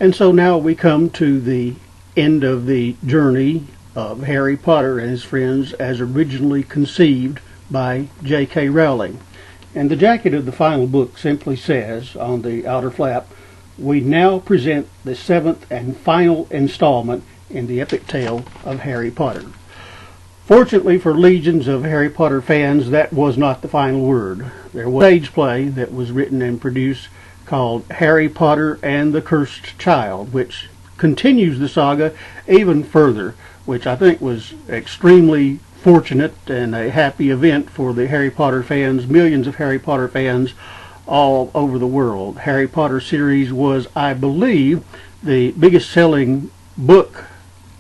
And so now we come to the end of the journey of Harry Potter and his friends as originally conceived by J.K. Rowling. And the jacket of the final book simply says on the outer flap, "We now present the seventh and final installment in the epic tale of Harry Potter." Fortunately for legions of Harry Potter fans, that was not the final word. There was a stage play that was written and produced called Harry Potter and the Cursed Child, which continues the saga even further, which I think was extremely fortunate and a happy event for the Harry Potter fans, millions of Harry Potter fans all over the world. Harry Potter series was, I believe, the biggest selling book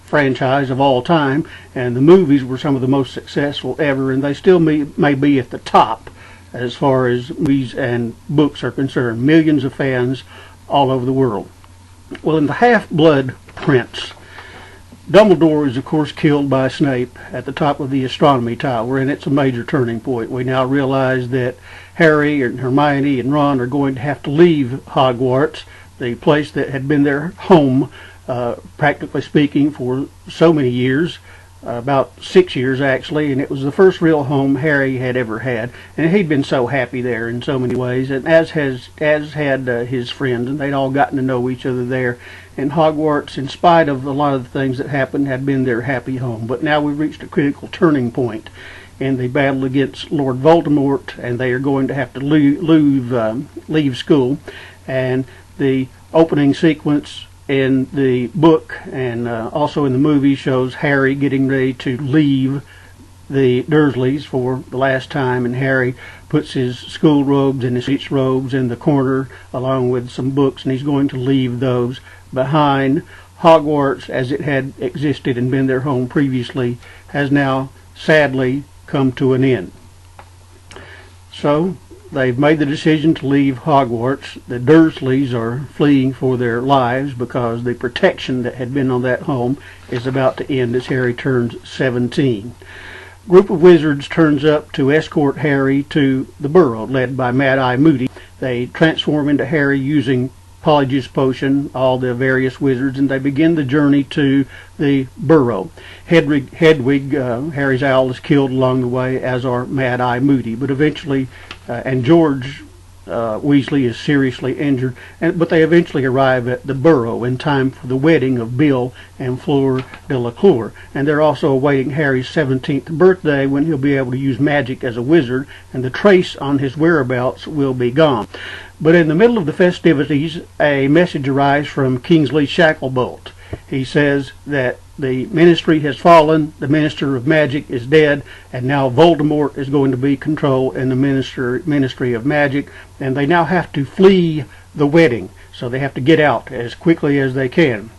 franchise of all time, and the movies were some of the most successful ever, and they still may be at the top as far as movies and books are concerned. Millions of fans all over the world. Well, in the Half-Blood Prince, Dumbledore is of course killed by Snape at the top of the astronomy tower, and it's a major turning point. We now realize that Harry and Hermione and Ron are going to have to leave Hogwarts, the place that had been their home, practically speaking, for so many years, about 6 years actually, and it was the first real home Harry had ever had, and he'd been so happy there in so many ways, and as had his friends, and they'd all gotten to know each other there. And Hogwarts, in spite of a lot of the things that happened, had been their happy home. But now we've reached a critical turning point in the battle against Lord Voldemort, and they are going to have to leave school. And the opening sequence in the book and also in the movie shows Harry getting ready to leave the Dursleys for the last time, and Harry puts his school robes and his speech robes in the corner along with some books, and he's going to leave those behind. Hogwarts, as it had existed and been their home previously, has now sadly come to an end. So they've made the decision to leave Hogwarts. The Dursleys are fleeing for their lives because the protection that had been on that home is about to end as Harry turns 17. A group of wizards turns up to escort Harry to the Burrow, led by Mad-Eye Moody. They transform into Harry using Polyjuice Potion, all the various wizards, and they begin the journey to the Burrow. Hedwig, Harry's owl, is killed along the way, as are Mad-Eye Moody, but eventually, and George Weasley is seriously injured, but they eventually arrive at the Burrow in time for the wedding of Bill and Fleur Delacour, and they're also awaiting Harry's 17th birthday, when he'll be able to use magic as a wizard, and the trace on his whereabouts will be gone. But in the middle of the festivities, a message arrives from Kingsley Shacklebolt. He says that the ministry has fallen, the Minister of Magic is dead, and now Voldemort is going to be control in the Ministry of Magic, and they now have to flee the wedding, so they have to get out as quickly as they can.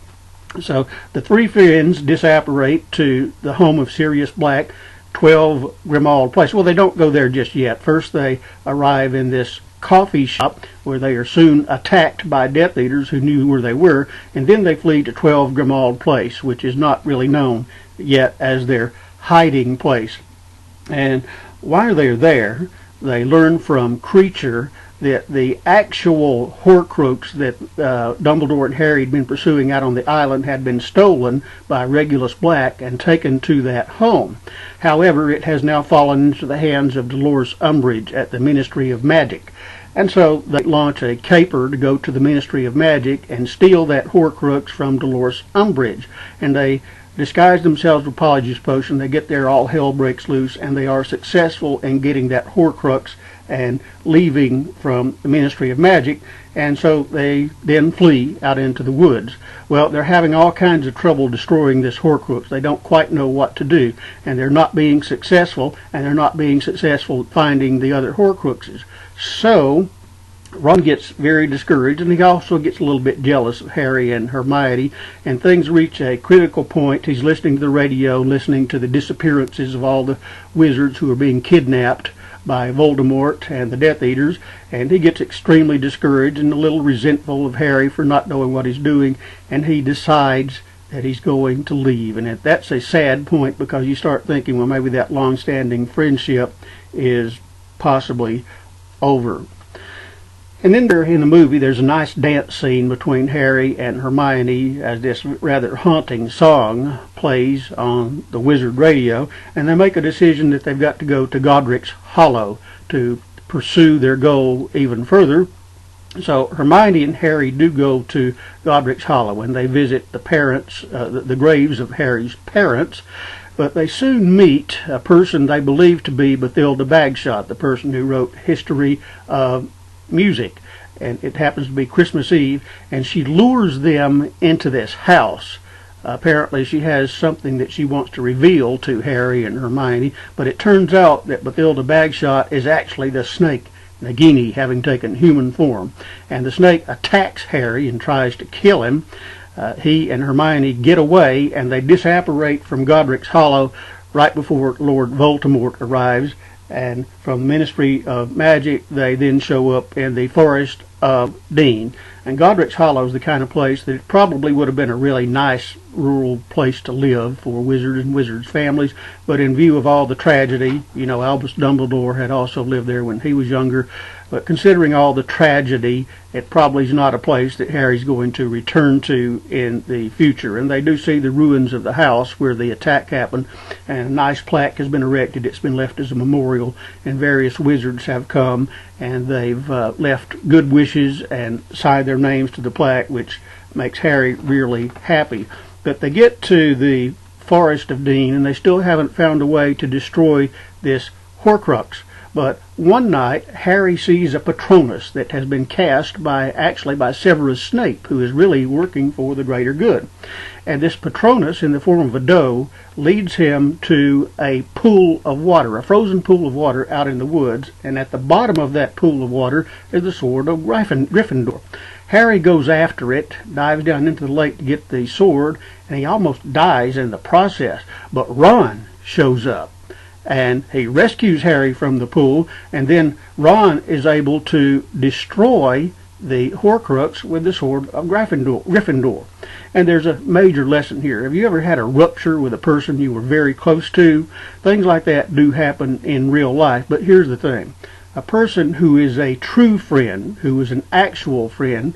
So the three friends disapparate to the home of Sirius Black, 12 Grimmauld Place. Well, they don't go there just yet. First they arrive in this coffee shop where they are soon attacked by Death Eaters who knew where they were, and then they flee to 12 Grimmauld Place, which is not really known yet as their hiding place. And while they're there, they learn from Kreacher that the actual Horcrux that Dumbledore and Harry had been pursuing out on the island had been stolen by Regulus Black and taken to that home. However, it has now fallen into the hands of Dolores Umbridge at the Ministry of Magic. And so they launch a caper to go to the Ministry of Magic and steal that Horcrux from Dolores Umbridge. And they disguise themselves with Polyjuice Potion. They get there, all hell breaks loose, and they are successful in getting that Horcrux and leaving from the Ministry of Magic, and so they then flee out into the woods. Well, they're having all kinds of trouble destroying this Horcrux. They don't quite know what to do, and they're not being successful, and they're not being successful at finding the other Horcruxes. So Ron gets very discouraged, and he also gets a little bit jealous of Harry and Hermione, and things reach a critical point. He's listening to the radio, listening to the disappearances of all the wizards who are being kidnapped by Voldemort and the Death Eaters, and he gets extremely discouraged and a little resentful of Harry for not knowing what he's doing, and he decides that he's going to leave. And that's a sad point, because you start thinking, well, maybe that long-standing friendship is possibly over. And then there in the movie, there's a nice dance scene between Harry and Hermione as this rather haunting song plays on the wizard radio, and they make a decision that they've got to go to Godric's Hollow to pursue their goal even further. So Hermione and Harry do go to Godric's Hollow, and they visit the parents, the graves of Harry's parents. But they soon meet a person they believe to be Bathilda Bagshot, the person who wrote History of Music. And it happens to be Christmas Eve, and she lures them into this house. Apparently she has something that she wants to reveal to Harry and Hermione, but it turns out that Bathilda Bagshot is actually the snake, Nagini, having taken human form. And the snake attacks Harry and tries to kill him. He and Hermione get away, and they disapparate from Godric's Hollow right before Lord Voldemort arrives. And from the Ministry of Magic, they then show up in the Forest of Dean. And Godric's Hollow is the kind of place that it probably would have been a really nice rural place to live for wizards and wizards' families, but in view of all the tragedy, Albus Dumbledore had also lived there when he was younger, but considering all the tragedy, it probably is not a place that Harry's going to return to in the future. And they do see the ruins of the house where the attack happened, and a nice plaque has been erected. It's been left as a memorial, and various wizards have come, and they've left good wishes and signed their names to the plaque, which makes Harry really happy. But they get to the Forest of Dean, and they still haven't found a way to destroy this Horcrux. But one night, Harry sees a Patronus that has been cast by Severus Snape, who is really working for the greater good. And this Patronus, in the form of a doe, leads him to a pool of water, a frozen pool of water out in the woods. And at the bottom of that pool of water is the sword of Gryffindor. Harry goes after it, dives down into the lake to get the sword, and he almost dies in the process. But Ron shows up, and he rescues Harry from the pool, and then Ron is able to destroy the Horcrux with the sword of Gryffindor. And there's a major lesson here. Have you ever had a rupture with a person you were very close to? Things like that do happen in real life, but here's the thing. A person who is a true friend, who is an actual friend,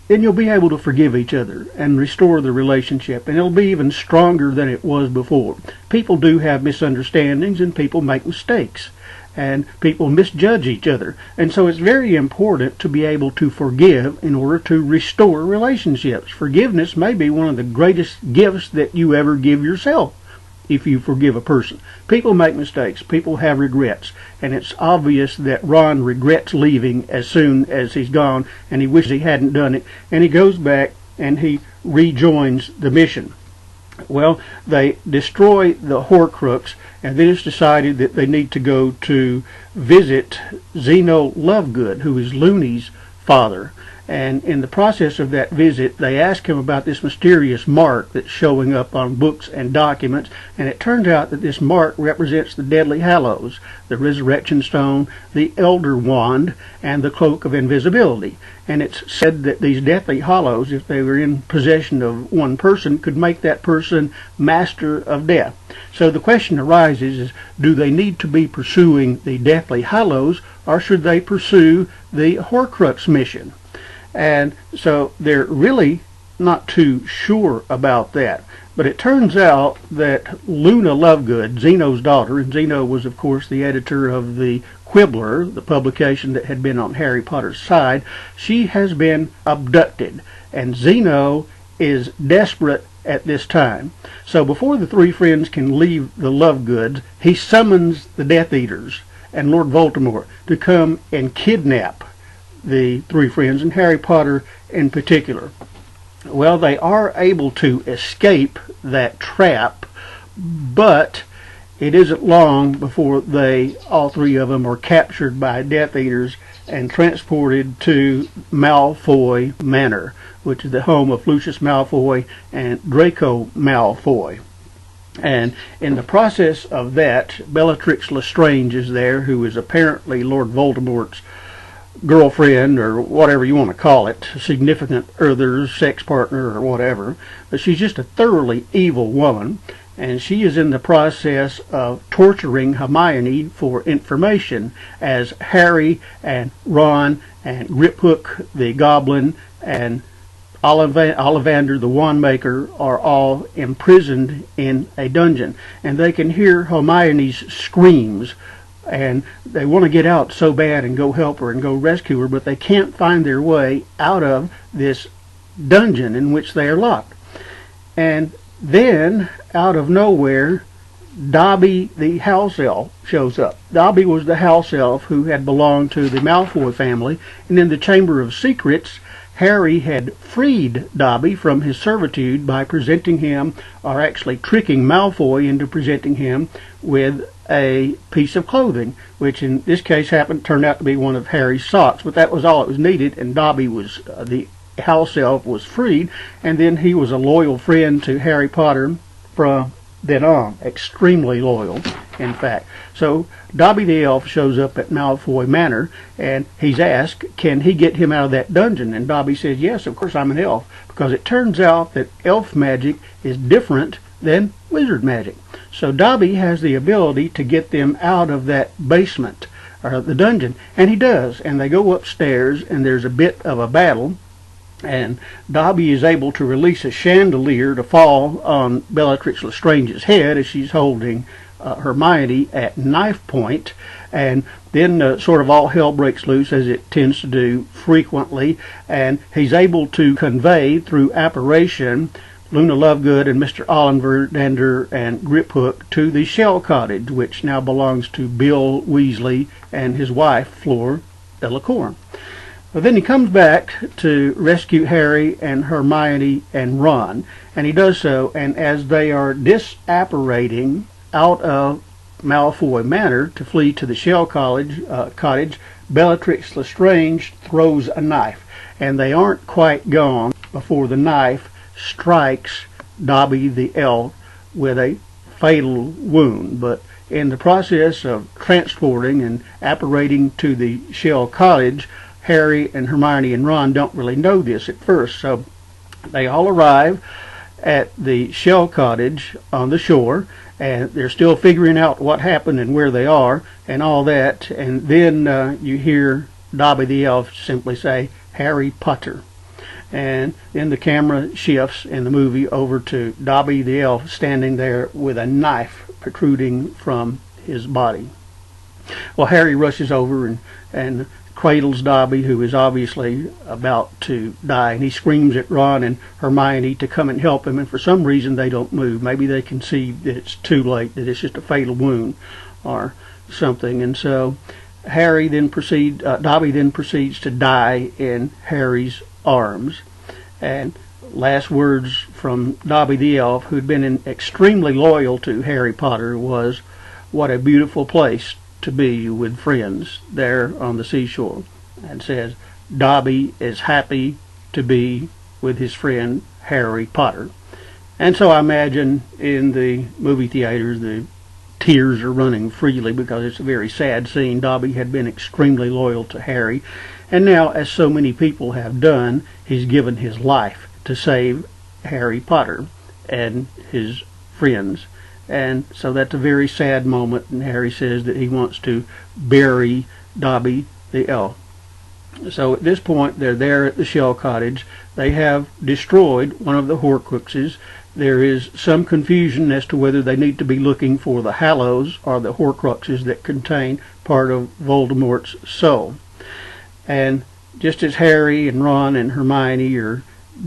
then you'll be able to forgive each other and restore the relationship, and it'll be even stronger than it was before. People do have misunderstandings, and people make mistakes, and people misjudge each other. And so it's very important to be able to forgive in order to restore relationships. Forgiveness may be one of the greatest gifts that you ever give yourself. If you forgive a person. People make mistakes. People have regrets. And it's obvious that Ron regrets leaving as soon as he's gone, and he wishes he hadn't done it. And he goes back and he rejoins the mission. Well, they destroy the Horcrux, and then it's decided that they need to go to visit Zeno Lovegood, who is Looney's father. And in the process of that visit, they ask him about this mysterious mark that's showing up on books and documents, and it turns out that this mark represents the Deadly Hallows, the Resurrection Stone, the Elder Wand, and the Cloak of Invisibility. And it's said that these Deathly Hallows, if they were in possession of one person, could make that person master of death. So the question arises is, do they need to be pursuing the Deathly Hallows, or should they pursue the Horcrux mission? And so they're really not too sure about that. But it turns out that Luna Lovegood, Zeno's daughter, and Zeno was, of course, the editor of the Quibbler, the publication that had been on Harry Potter's side, she has been abducted. And Zeno is desperate at this time. So before the three friends can leave the Lovegoods, he summons the Death Eaters and Lord Voldemort to come and kidnap the three friends, and Harry Potter in particular. Well, they are able to escape that trap, but it isn't long before all three of them, are captured by Death Eaters and transported to Malfoy Manor, which is the home of Lucius Malfoy and Draco Malfoy. And in the process of that, Bellatrix Lestrange is there, who is apparently Lord Voldemort's girlfriend, or whatever you want to call it, significant other, sex partner, or whatever. But she's just a thoroughly evil woman, and she is in the process of torturing Hermione for information as Harry and Ron and Griphook the Goblin and Ollivander the Wand Maker are all imprisoned in a dungeon, and they can hear Hermione's screams, and they want to get out so bad and go help her and go rescue her, but they can't find their way out of this dungeon in which they are locked. And then, out of nowhere, Dobby the house elf shows up. Dobby was the house elf who had belonged to the Malfoy family, and in the Chamber of Secrets, Harry had freed Dobby from his servitude by presenting him, or actually tricking Malfoy into presenting him with a piece of clothing, which in this case turned out to be one of Harry's socks, but that was all it was needed, and Dobby was, the house elf was freed, and then he was a loyal friend to Harry Potter from then on. Extremely loyal, in fact. So Dobby the elf shows up at Malfoy Manor, and he's asked, can he get him out of that dungeon? And Dobby says, yes, of course, I'm an elf, because it turns out that elf magic is different than wizard magic. So Dobby has the ability to get them out of that basement, or the dungeon, and he does, and they go upstairs, and there's a bit of a battle, and Dobby is able to release a chandelier to fall on Bellatrix Lestrange's head as she's holding Hermione at knife point, and then sort of all hell breaks loose, as it tends to do frequently, and he's able to convey through apparition Luna Lovegood and Mr. Ollivander and Griphook to the Shell Cottage, which now belongs to Bill Weasley and his wife, Fleur Delacour. But then he comes back to rescue Harry and Hermione and Ron, and he does so, and as they are disapparating out of Malfoy Manor to flee to the Shell Cottage, Bellatrix Lestrange throws a knife, and they aren't quite gone before the knife strikes Dobby the elf with a fatal wound. But in the process of transporting and apparating to the Shell Cottage, Harry and Hermione and Ron don't really know this at first, so they all arrive at the Shell Cottage on the shore, and they're still figuring out what happened and where they are and all that, and then you hear Dobby the elf simply say, Harry Potter. And then the camera shifts in the movie over to Dobby the elf standing there with a knife protruding from his body. Well, Harry rushes over and cradles Dobby, who is obviously about to die, and he screams at Ron and Hermione to come and help him, and for some reason they don't move. Maybe they can see that it's too late, that it's just a fatal wound or something, and so Dobby then proceeds to die in Harry's arms. And last words from Dobby the elf, who'd been extremely loyal to Harry Potter, was, what a beautiful place to be with friends there on the seashore, and says Dobby is happy to be with his friend Harry Potter. And so I imagine in the movie theaters the tears are running freely, because it's a very sad scene. Dobby had been extremely loyal to Harry, and now, as so many people have done, he's given his life to save Harry Potter and his friends. And so that's a very sad moment, and Harry says that he wants to bury Dobby the elf. So at this point, they're there at the Shell Cottage. They have destroyed one of the Horcruxes. There is some confusion as to whether they need to be looking for the Hallows or the Horcruxes that contain part of Voldemort's soul. And just as Harry and Ron and Hermione are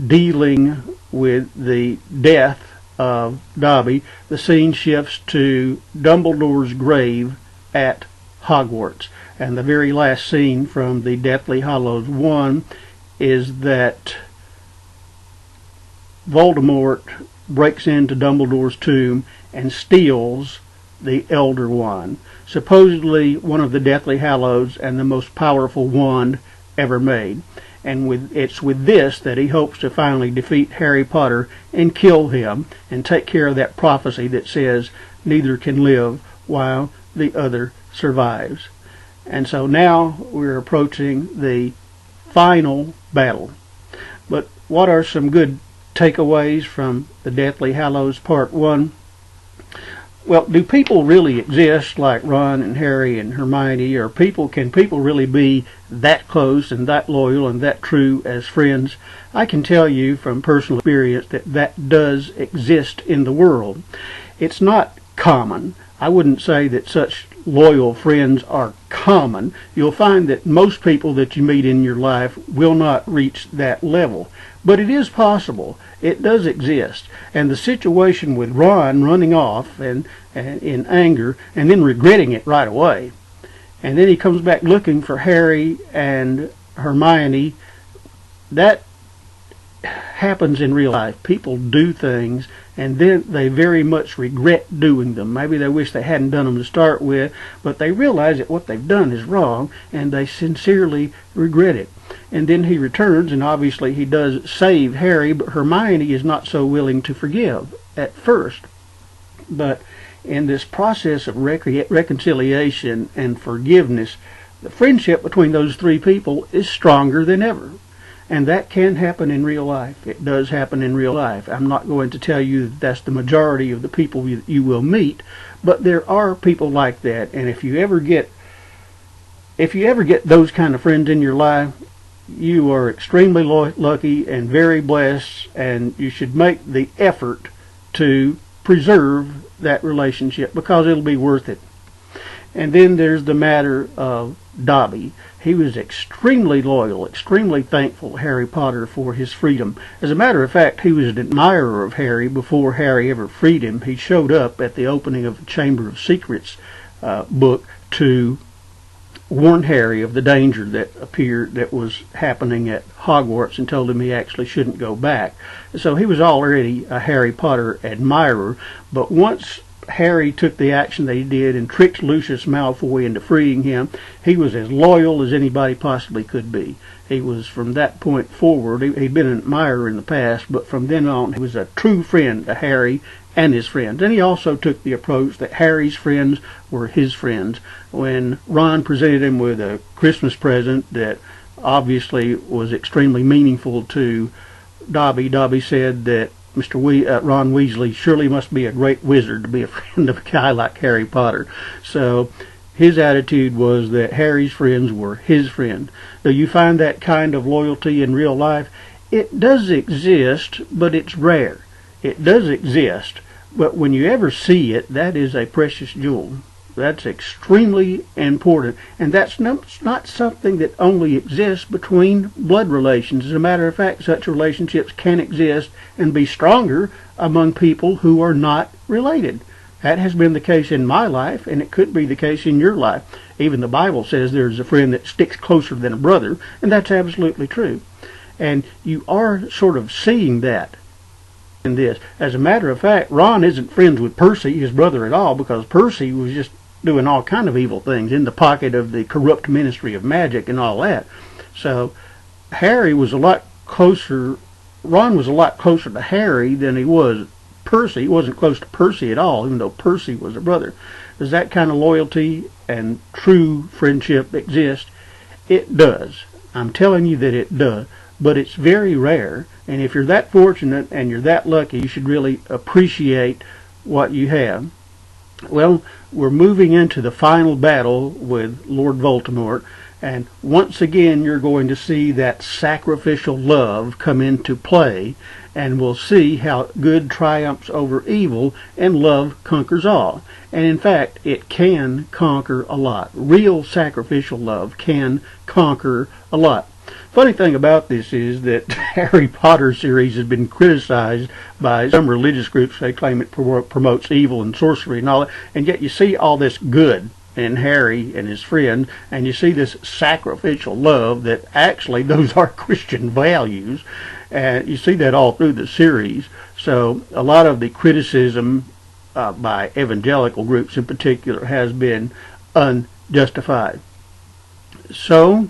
dealing with the death of Dobby, the scene shifts to Dumbledore's grave at Hogwarts. And the very last scene from the Deathly Hallows 1 is that Voldemort breaks into Dumbledore's tomb and steals the Elder Wand, supposedly one of the Deathly Hallows and the most powerful wand ever made. And it's with this that he hopes to finally defeat Harry Potter and kill him and take care of that prophecy that says neither can live while the other survives. And so now we're approaching the final battle. But what are some good takeaways from the Deathly Hallows Part 1? Well, do people really exist like Ron and Harry and Hermione, or can people really be that close and that loyal and that true as friends? I can tell you from personal experience that that does exist in the world. It's not common. I wouldn't say that such loyal friends are common. You'll find that most people that you meet in your life will not reach that level. But it is possible. It does exist. And the situation with Ron running off and in anger and then regretting it right away, and then he comes back looking for Harry and Hermione, that happens in real life. People do things and then they very much regret doing them. Maybe they wish they hadn't done them to start with, but they realize that what they've done is wrong and they sincerely regret it. And then he returns, and obviously he does save Harry, but Hermione is not so willing to forgive at first. But in this process of reconciliation and forgiveness, the friendship between those three people is stronger than ever. And that can happen in real life. It does happen in real life. I'm not going to tell you that that's the majority of the people you will meet, but there are people like that. And if you ever get those kind of friends in your life, you are extremely lucky and very blessed, and you should make the effort to preserve that relationship because it'll be worth it. And then there's the matter of Dobby. He was extremely loyal, extremely thankful to Harry Potter for his freedom. As a matter of fact, he was an admirer of Harry before Harry ever freed him. He showed up at the opening of the Chamber of Secrets book to warned Harry of the danger that was happening at Hogwarts and told him he actually shouldn't go back. So he was already a Harry Potter admirer, but once Harry took the action that he did and tricked Lucius Malfoy into freeing him, he was as loyal as anybody possibly could be. He was, from that point forward, he'd been an admirer in the past, but from then on he was a true friend to Harry and his friends. And he also took the approach that Harry's friends were his friends. When Ron presented him with a Christmas present that obviously was extremely meaningful to Dobby, Dobby said that Ron Weasley surely must be a great wizard to be a friend of a guy like Harry Potter. So his attitude was that Harry's friends were his friends. Do you find that kind of loyalty in real life? It does exist, but it's rare. It does exist, but when you ever see it, that is a precious jewel. That's extremely important, and that's not something that only exists between blood relations. As a matter of fact, such relationships can exist and be stronger among people who are not related. That has been the case in my life, and it could be the case in your life. Even the Bible says there's a friend that sticks closer than a brother, and that's absolutely true. And you are sort of seeing that in this. As a matter of fact, Ron isn't friends with Percy, his brother, at all, because Percy was just doing all kind of evil things in the pocket of the corrupt ministry of magic and all that. So Harry was a lot closer, Ron was a lot closer to Harry than he was Percy. He wasn't close to Percy at all, even though Percy was a brother. Does that kind of loyalty and true friendship exist? It does. I'm telling you that it does. But it's very rare, and if you're that fortunate and you're that lucky, you should really appreciate what you have. Well, we're moving into the final battle with Lord Voldemort, and once again you're going to see that sacrificial love come into play, and we'll see how good triumphs over evil and love conquers all. And in fact, it can conquer a lot. Real sacrificial love can conquer a lot. Funny thing about this is that the Harry Potter series has been criticized by some religious groups. They claim it promotes evil and sorcery and all that, and yet you see all this good in Harry and his friend, and you see this sacrificial love that actually those are Christian values, and you see that all through the series. So a lot of the criticism by evangelical groups in particular has been unjustified. So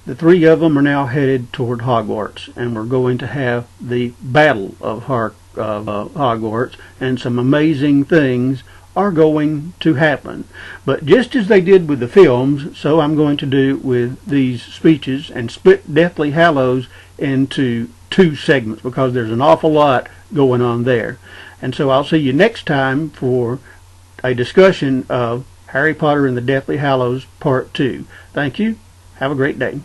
the three of them are now headed toward Hogwarts, and we're going to have the Battle of Hogwarts, and some amazing things are going to happen. But just as they did with the films, so I'm going to do with these speeches, and split Deathly Hallows into two segments, because there's an awful lot going on there. And so I'll see you next time for a discussion of Harry Potter and the Deathly Hallows Part 2. Thank you. Have a great day.